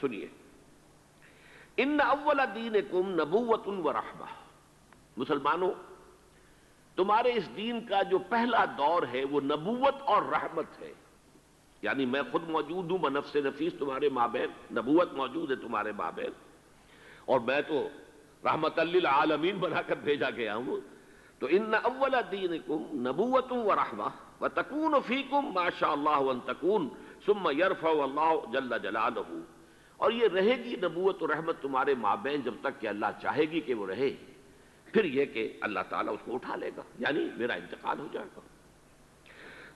سنیے، ان اول دینکم نبوۃ و رحمہ، مسلمانوں تمہارے اس دین کا جو پہلا دور ہے وہ نبوت اور رحمت ہے، یعنی میں خود موجود ہوں بنفس نفیس تمہارے مابین، نبوت موجود ہے تمہارے مابین، اور میں تو رحمت للعالمین بنا کر بھیجا گیا ہوں۔ تو ان اول دینکم نبوۃ و رحمہ وتکون فیکم ما شاء اللہ ان تکون ثم یرفع اللہ جل جلالہ، اور یہ رہے گی نبوت و رحمت تمہارے مابین جب تک کہ اللہ چاہے گی کہ وہ رہے، پھر یہ کہ اللہ تعالیٰ اس کو اٹھا لے گا، یعنی میرا انتقال ہو جائے گا۔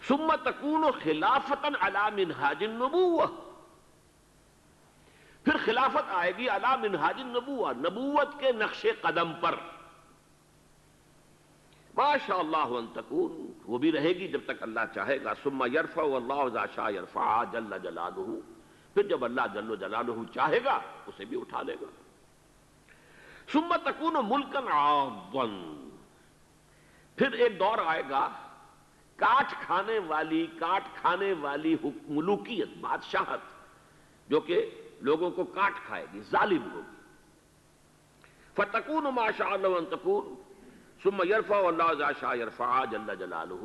ثم تکون خلافتا علی منہاج النبوہ، پھر خلافت آئے گی علی منہاج النبوہ، نبوت کے نقش قدم پر، ما شاء اللہ ان تکون، وہ بھی رہے گی جب تک اللہ چاہے گا۔ ثم یرفع اللہ اذا شاء یرفع جل جلالہ، پھر جب اللہ جل جلالہ چاہے گا اسے بھی اٹھا لے گا۔ ثم تکون ملکا عاضا، پھر ایک دور آئے گا کاٹ کھانے والی ملوکیت، بادشاہت، جو کہ لوگوں کو کاٹ کھائے گی، ظالم ہوگی۔ فتکون ما شاء اللہ ان تکون ثم یرفع اللہ اذا شاء یرفع جل جلالہ،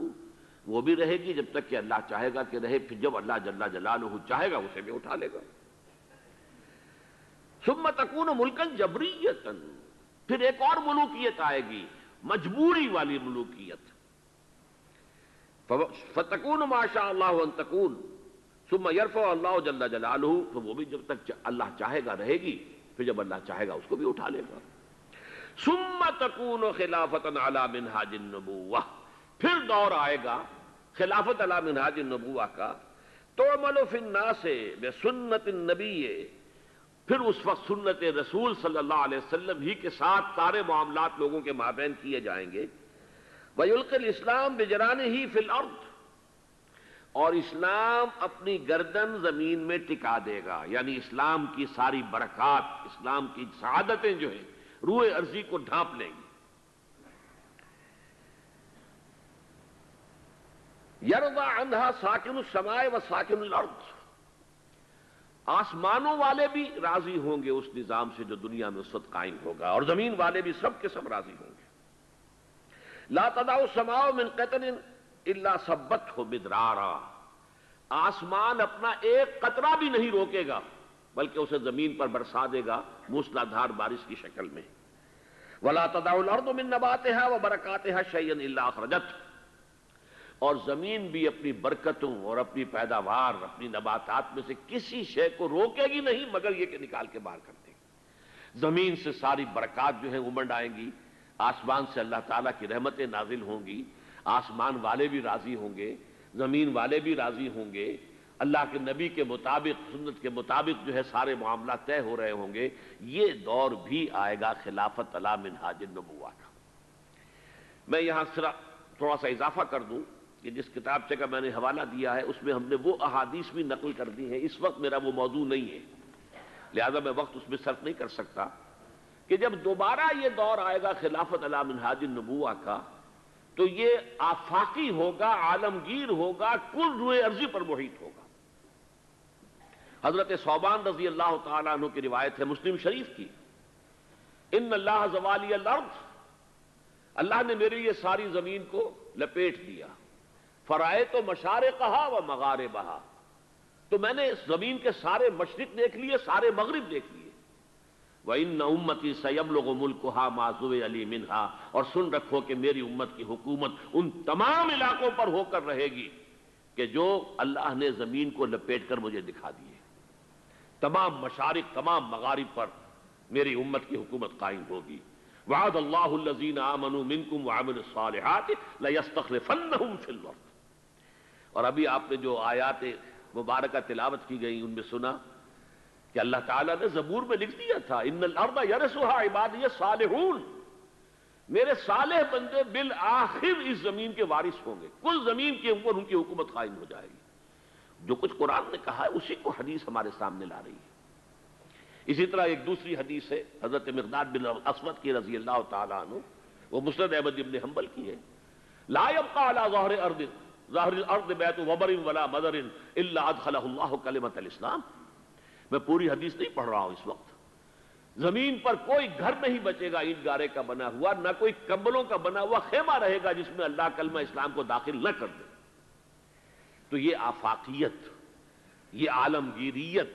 وہ بھی رہے گی جب تک کہ اللہ چاہے گا کہ رہے، پھر جب اللہ جل جلالہ چاہے گا اسے بھی اٹھا لے گا۔ ثم تکون ملکا جبریتا، پھر ایک اور ملوکیت آئے گی، مجبوری والی ملوکیت۔ فتکون ما شاء اللہ ان تکون ثم یرفع اللہ جل جلالہ، تو وہ بھی جب تک اللہ چاہے گا رہے گی، پھر جب اللہ چاہے گا اس کو بھی اٹھا لے گا۔ ثم تکون خلافتا علی منہاج النبوہ، پھر دور آئے گا خلافت علی منہاج النبوہ کا، تعمل فی الناس بسنت النبی، پھر اس وقت سنت رسول صلی اللہ علیہ وسلم ہی کے ساتھ سارے معاملات لوگوں کے مابین کیے جائیں گے۔ وَيُلْقِي الْإِسْلَامُ بِجَرَانِهِ فِي الْأَرْضِ، اور اسلام اپنی گردن زمین میں ٹکا دے گا، یعنی اسلام کی ساری برکات، اسلام کی سعادتیں جو ہیں روئے ارضی کو ڈھانپ لیں گی۔ یرضی عنہا ساکن السماء و ساکن الارض، آسمانوں والے بھی راضی ہوں گے اس نظام سے جو دنیا میں اس وقت قائم ہوگا، اور زمین والے بھی سب کے سب راضی ہوں گے۔ لا تدع السماء من قطر الا صبته مدرارا، آسمان اپنا ایک قطرہ بھی نہیں روکے گا بلکہ اسے زمین پر برسا دے گا موسلادھار بارش کی شکل میں۔ ولا تدع الارض من نباتها وبرکاتها شيئا الا اخرجته، اور زمین بھی اپنی برکتوں اور اپنی پیداوار، اپنی نباتات میں سے کسی شے کو روکے گی نہیں مگر یہ کہ نکال کے باہر کر دے گی۔ زمین سے ساری برکات جو ہیں امنڈ آئیں گی، آسمان سے اللہ تعالیٰ کی رحمتیں نازل ہوں گی، آسمان والے بھی راضی ہوں گے، زمین والے بھی راضی ہوں گے، اللہ کے نبی کے مطابق، سنت کے مطابق جو ہے سارے معاملات طے ہو رہے ہوں گے۔ یہ دور بھی آئے گا خلافت علی منہاج النبوہ کا۔ میں یہاں صرف تھوڑا سا اضافہ کر دوں کہ جس کتابچے کا میں نے حوالہ دیا ہے اس میں ہم نے وہ احادیث بھی نقل کر دی ہیں، اس وقت میرا وہ موضوع نہیں ہے لہذا میں وقت اس میں صرف نہیں کر سکتا، کہ جب دوبارہ یہ دور آئے گا خلافت علی منہاج النبوہ کا تو یہ آفاقی ہوگا، عالمگیر ہوگا، کل روئے ارضی پر محیط ہوگا۔ حضرت ثوبان رضی اللہ تعالیٰ عنہ کی روایت ہے مسلم شریف کی، ان اللہ زوالی الارض، اللہ نے میرے لیے ساری زمین کو لپیٹ دیا، فرائیت مشارقہا و مغاربہا، تو میں نے اس زمین کے سارے مشرق دیکھ لیے، سارے مغرب دیکھ لیے۔ وَإِنَّ أُمَّتِي سَيَبْلُغُ مُلْكُهَا مَا زُوِيَ لِي مِنْهَا، اور سن رکھو کہ میری امت کی حکومت ان تمام علاقوں پر ہو کر رہے گی کہ جو اللہ نے زمین کو لپیٹ کر مجھے دکھا دیے، تمام مشارق، تمام مغارب پر میری امت کی حکومت قائم ہوگی۔ وعد اللہ الذین آمنوا منکم وعملوا الصالحات لیستخلفنہم فی الارض، اور ابھی آپ نے جو آیات مبارکہ تلاوت کی گئی ان میں سنا کہ اللہ تعالیٰ نے زبور میں لکھ دیا تھا ان الارض یرثها عبادی الصالحون، میرے صالح بندے بالآخر اس زمین کے وارث ہوں گے، کل زمین کے اوپر ان کی حکومت قائم ہو جائے گی۔ جو کچھ قرآن نے کہا ہے اسی کو حدیث ہمارے سامنے لا رہی ہے۔ اسی طرح ایک دوسری حدیث ہے حضرت مقداد بن اسود کی رضی اللہ تعالیٰ عنہ، وہ مسند احمد بن حنبل کی ہے، لا يبقى على ظہر الارض بیت وبر ولا مدر الا ادخلہ اللہ کلمۃ الاسلام، میں پوری حدیث نہیں پڑھ رہا ہوں اس وقت. زمین پر کوئی گھر نہیں بچے گا اینٹ گارے کا بنا ہوا، نہ کوئی کمبلوں کا بنا ہوا خیمہ رہے گا جس میں اللہ کلمہ اسلام کو داخل نہ کر دے. تو یہ آفاقیت، یہ عالمگیریت،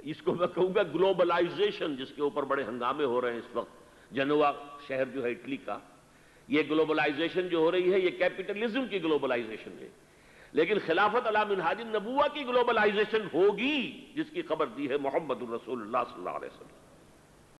اس کو میں کہوں گا گلوبلائزیشن، جس کے اوپر بڑے ہنگامے ہو رہے ہیں اس وقت. جنوا شہر جو ہے اٹلی کا، یہ گلوبلائزیشن جو ہو رہی ہے یہ کیپٹلزم کی گلوبلائزیشن ہے، لیکن خلافت علی منہاج النبوہ کی گلوبلائزیشن ہوگی جس کی خبر دی ہے محمد الرسول اللہ صلی اللہ علیہ وسلم.